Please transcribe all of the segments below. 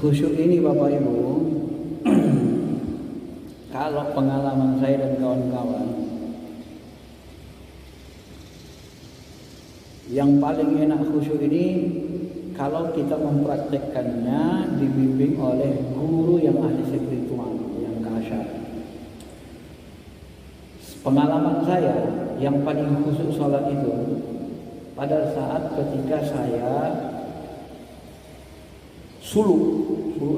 Khusyuk ini Bapak Ibu, kalau pengalaman saya dan kawan-kawan, yang paling enak khusyuk ini kalau kita mempraktekkannya dibimbing oleh guru yang ahli spiritual, yang kasyaf. Pengalaman saya yang paling khusyuk sholat itu pada saat ketika saya suluk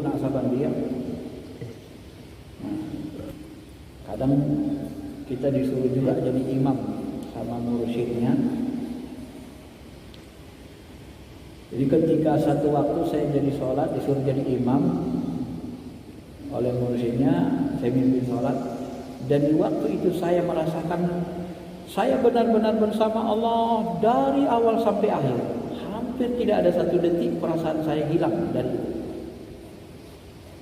naksabandia. Kadang kita disuruh juga jadi imam sama mursyidnya. Jadi ketika satu waktu saya jadi sholat disuruh jadi imam oleh mursyidnya, saya mimpin sholat, dan di waktu itu saya merasakan saya benar-benar bersama Allah dari awal sampai akhir. Hampir tidak ada satu detik perasaan saya hilang dari itu.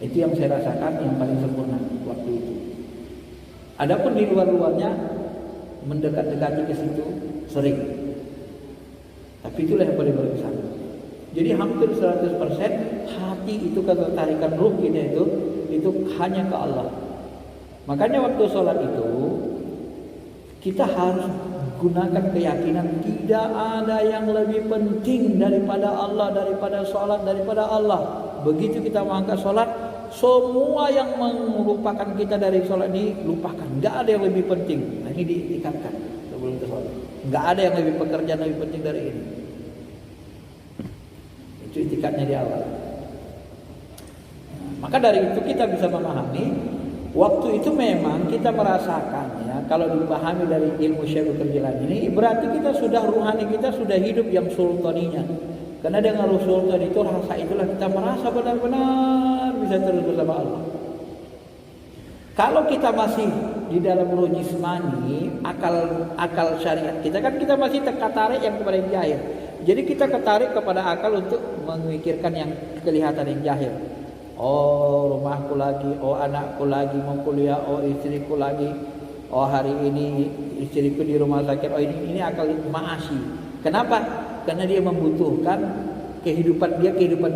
Itu yang saya rasakan yang paling sempurna waktu itu. Adapun di luar-luarnya mendekat-dekati ke situ sering. Tapi itulah yang paling berkesan. Jadi hampir 100% hati itu, ketertarikan ruh kita itu hanya ke Allah. Makanya waktu sholat itu kita harus gunakan keyakinan tidak ada yang lebih penting daripada Allah, daripada sholat, daripada Allah. Begitu kita mengangkat sholat, semua yang melupakan kita dari sholat ini lupakan. Nggak ada yang lebih penting. Nah, ini diikatkan sebelum kita sholat. Nggak ada yang lebih pekerjaan lebih penting dari ini. Itu itikadnya di awal. Maka dari itu kita bisa memahami waktu itu memang kita merasakan, ya, kalau dipahami dari ilmu Syekhul Jilani ini berarti kita sudah ruhani, kita sudah hidup yang sultaninya. Karena dengan sultan itu rasa itulah kita merasa benar-benar bisa terus bersama Allah. Kalau kita masih di dalam ruh jismani, akal syariat kita kan kita masih tertarik yang kepada yang jahil. Jadi kita ketarik kepada akal untuk memikirkan yang kelihatan yang jahil. Oh, rumahku lagi, oh anakku lagi mau kuliah, oh istriku lagi, oh hari ini istriku di rumah sakit, oh ini akal maasi. Kenapa? Karena dia membutuhkan kehidupan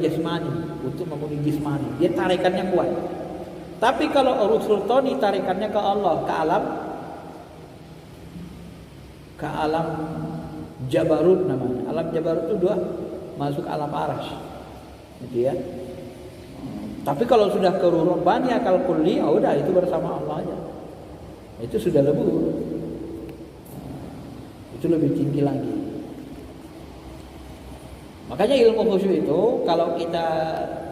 jasmani untuk memenuhi jasmani. Dia tarikannya kuat. Tapi kalau urus sultani tarikannya ke Allah, ke alam Jabarut namanya. Alam Jabarut itu dua masuk alam Arash. Gitu ya. Tapi kalau sudah ke ruh Rabbani akal kulli, oh udah itu bersama Allah aja. Itu sudah lebur. Itu lebih tinggi lagi. Makanya ilmu khusyuk itu kalau kita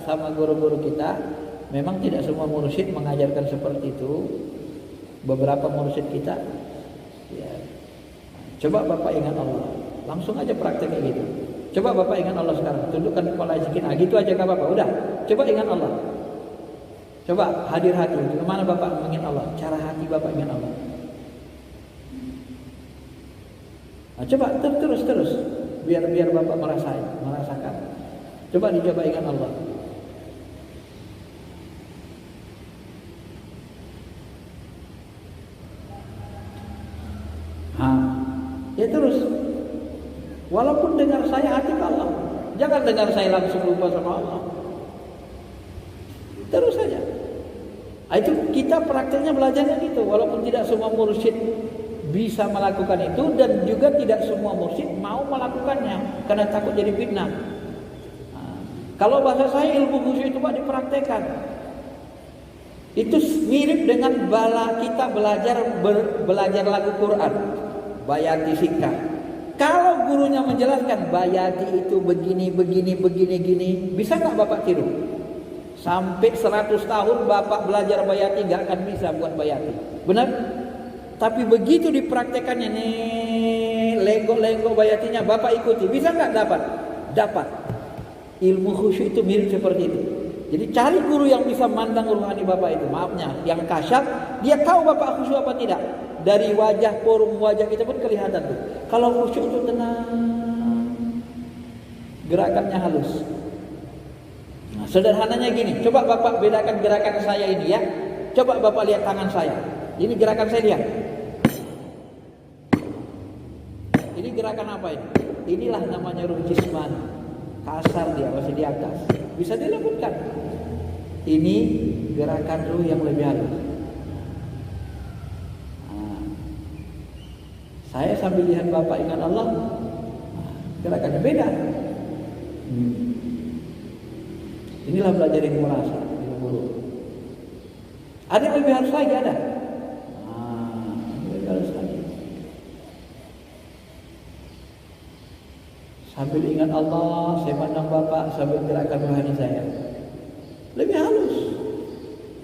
sama guru-guru kita, memang tidak semua mursyid mengajarkan seperti itu. Beberapa mursyid kita, ya, coba Bapak ingat Allah, langsung aja praktek kayak gitu. Coba Bapak ingat Allah sekarang, tundukkan kepala sedikit, gitu aja kah Bapak? Udah, coba ingat Allah. Coba hadir hati, kemana Bapak mengingat Allah? Cara hati Bapak ingat Allah. Nah, coba terus, biar Bapak merasakan. Coba dicoba ingat Allah. Ya terus. Walaupun dengar saya hati ke Allah, jangan dengar saya langsung lupa sama Allah. Terus saja. Itu kita prakteknya belajarnya gitu. Walaupun tidak semua mursyid bisa melakukan itu, dan juga tidak semua mursyid mau melakukannya karena takut jadi fitnah. Kalau bahasa saya ilmu khusyuk itu Pak dipraktekkan. Itu mirip dengan kita belajar lagu Quran, Bayati Sikka. Kalau gurunya menjelaskan Bayati itu begini, bisa nggak Bapak tiru? Sampai 100 tahun Bapak belajar Bayati nggak akan bisa buat Bayati, benar? Tapi begitu dipraktekannya nih, lenggok Bayatinya Bapak ikuti, bisa nggak dapat? Ilmu khusyuk itu mirip seperti itu. Jadi cari guru yang bisa mandang ruhani Bapak itu, maafnya, yang kasyaf, dia tahu Bapak khusyuk apa tidak. Dari forum wajah kita pun kelihatan tuh. Kalau khusyuk itu tenang, gerakannya halus. Nah, sederhananya gini, coba Bapak bedakan gerakan saya ini ya. Coba Bapak lihat tangan saya. Ini gerakan saya lihat. Ini gerakan apa ini? Inilah namanya ruh jismani. Kasar dia, masih di atas. Bisa dilakukan. Ini gerakan ruh yang lebih halus. Saya sambil lihat Bapak ingat Allah, gerakannya beda. Inilah belajar ilmu rasa, ilmu guru. Ada yang lebih halus lagi, ada. Lebih halus lagi. Sambil ingat Allah, saya pandang Bapak sambil gerakan rohani saya. Lebih halus.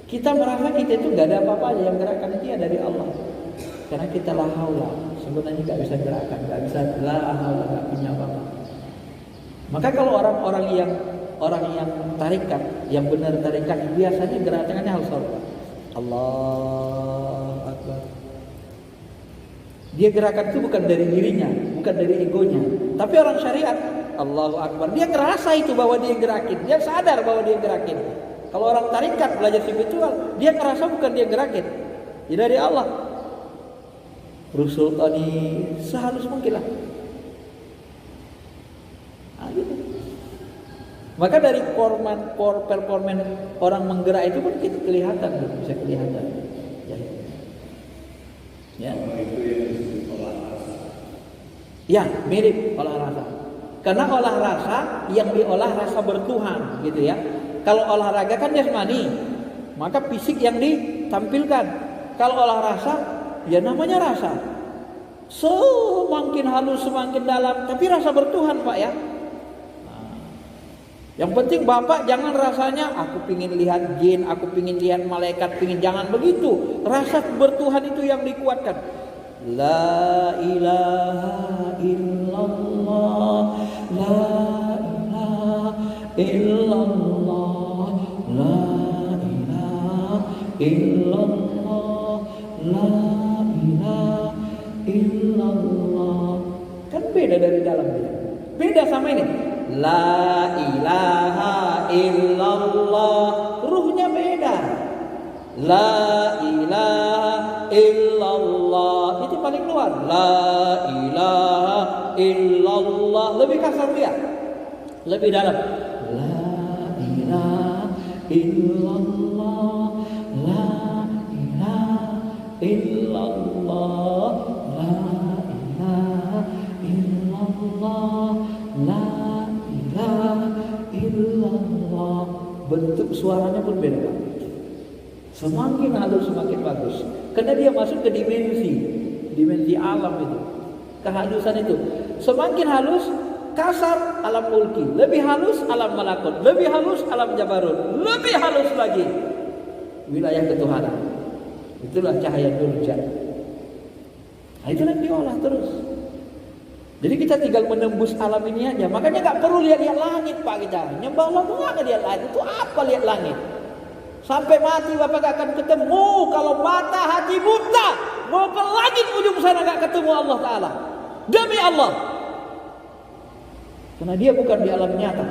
Kita merasa kita itu gak ada apa-apa aja, yang gerakan itu ya dari Allah. Karena kita la haula, sebenarnya gak bisa gerakan, gak bisa la haula, gak punya apa-apa. Maka kalau orang yang tarikat, yang benar tarikat, biasanya gerakannya halus. Allah Akbar. Dia gerakan itu bukan dari dirinya, bukan dari egonya. Tapi orang syariat, Allahu Akbar, dia ngerasa itu bahwa dia gerakin, dia sadar bahwa dia gerakin. Kalau orang tarikat belajar spiritual, dia ngerasa bukan dia gerakin, dia dari Allah. Rusul tadi sehalus mungkin lah. Gitu. Maka dari performan orang menggerak itu pun kita kelihatan, bisa kelihatan. Ya, mirip olah rasa. Karena olah rasa yang diolah rasa bertuhan, gitu ya. Kalau olahraga kan jasmani, maka fisik yang ditampilkan. Kalau olah rasa, ya namanya rasa. Semakin halus, semakin dalam, tapi rasa bertuhan, Pak ya. Yang penting Bapak jangan rasanya aku pingin lihat jin, aku pingin lihat malaikat, jangan begitu. Rasa bertuhan itu yang dikuatkan. La ilaha illallah, la ilaha illallah, la ilaha illallah, la ilaha illallah. Kan beda dari dalamnya. Beda sama ini. La ilaha illallah, ruhnya beda. La ilaha illallah, itu paling luar. La ilaha illallah, lebih kasar dia, lebih dalam. La ilaha illallah, la ilaha illallah, la ilaha illallah, la ilaha illallah. Bentuk suaranya pun beda. Semakin halus semakin bagus. Karena dia masuk ke dimensi alam itu. Kehalusan itu. Semakin halus, kasar alam mulki, lebih halus alam malakut, lebih halus alam jabarut, lebih halus lagi wilayah ketuhanan. Itulah cahaya durjat. Nah, itulah diolah terus. Jadi kita tinggal menembus alam ini aja. Makanya gak perlu lihat-lihat langit Pak kita. Nyembah Allah tuh gak lihat langit. Itu apa lihat langit? Sampai mati Bapak gak akan ketemu. Kalau mata hati buta, mau ke langit ujung sana gak ketemu Allah Ta'ala. Demi Allah. Karena dia bukan di alam nyata.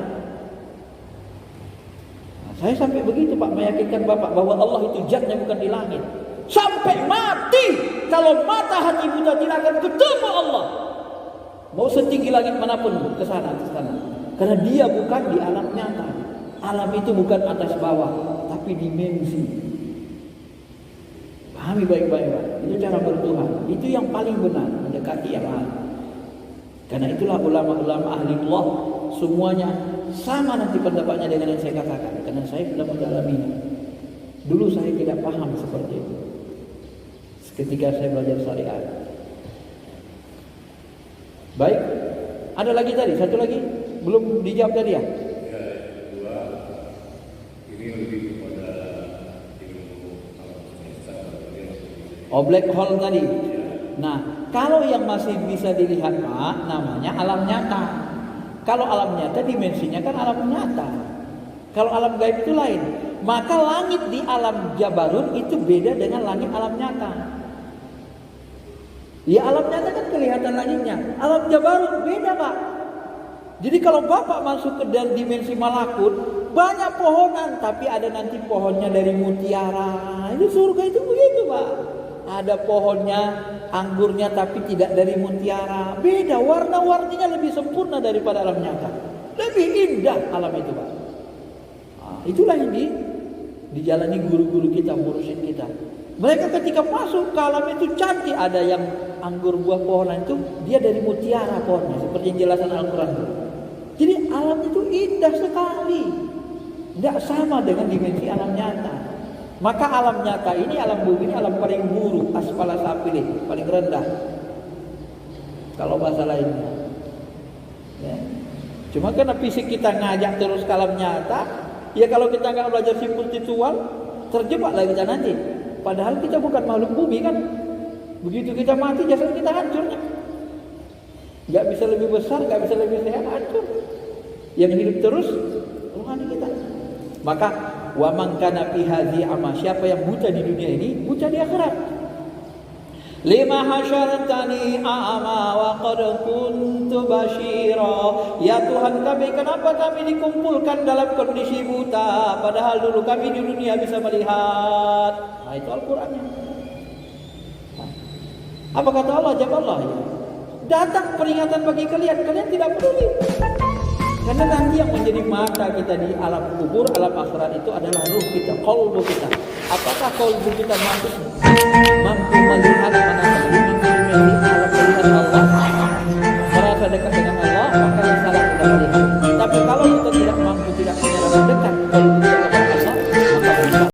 Nah, saya sampai begitu Pak, meyakinkan Bapak bahwa Allah itu zatnya bukan di langit. Sampai mati, kalau mata hati buta tidak akan ketemu Allah. Mau setinggi langit manapun ke sana. Karena dia bukan di alam nyata. Alam itu bukan atas bawah, tapi dimensi. Pahami baik-baik Pak. Itu cara bertuhan. Itu yang paling benar, mendekati yang lain. Karena itulah ulama-ulama ahli Allah semuanya sama nanti pendapatnya dengan yang saya katakan. Karena saya sudah mendalaminya. Dulu saya tidak paham seperti itu. Ketika saya belajar syariat. Baik, ada lagi tadi, satu lagi belum dijawab tadi ya? Ya, kedua, ini lebih kepada ilmu alam semesta. Black hole tadi. Nah, kalau yang masih bisa dilihat Pak, namanya alam nyata. Kalau alam nyata dimensinya kan alam nyata. Kalau alam gaib itu lain. Maka langit di alam jabarut itu beda dengan langit alam nyata. Ya alam nyata kan kelihatan langitnya. Alam jabarut beda Pak. Jadi kalau Bapak masuk ke dalam dimensi malakut, banyak pohonan, tapi ada nanti pohonnya dari mutiara. Itu surga itu begitu Pak. Ada pohonnya, anggurnya tapi tidak dari mutiara. Beda, warna-warninya lebih sempurna daripada alam nyata. Lebih indah alam itu Pak. Nah, itulah yang dijalani guru-guru kita, murid kita. Mereka ketika masuk ke alam itu cantik. Ada yang anggur buah pohonan itu dia dari mutiara pohonnya, seperti yang jelasan Al-Quran. Jadi alam itu indah sekali, tidak sama dengan dimensi alam nyata. Maka alam nyata ini, alam bumi ini alam paling buruk, asfala safilin, paling rendah kalau bahasa lainnya ya. Cuma karena fisik kita ngajak terus ke alam nyata, ya kalau kita nggak belajar spiritual, terjebak lagi kita nanti. Padahal kita bukan makhluk bumi kan. Begitu kita mati, jasad kita hancurnya. Gak bisa lebih besar, gak bisa lebih sehat, hancur. Yang hidup terus rohani kita. Maka wa man kana fi hadhihi ama, siapa yang buta di dunia ini, buta di akhirat. Lima hasyartani a'ama wa qad kuntu basyira. Ya Tuhan kami, kenapa kami dikumpulkan dalam kondisi buta, padahal dulu kami di dunia bisa melihat. Nah itu Al-Qurannya. Apa kata Allah? Jawab Allah ya. Datang peringatan bagi kalian, kalian tidak peduli. Karena nanti yang menjadi mata kita di alam kubur, alam akhirat itu adalah ruh kita, qalbu kita. Apakah qalbu kita mampu melihat mana alam Allah, merasa dekat dengan Allah, maka yang salah kita melihat. Tapi kalau kita tidak mampu, tidak punya rasa dekat, kalau kita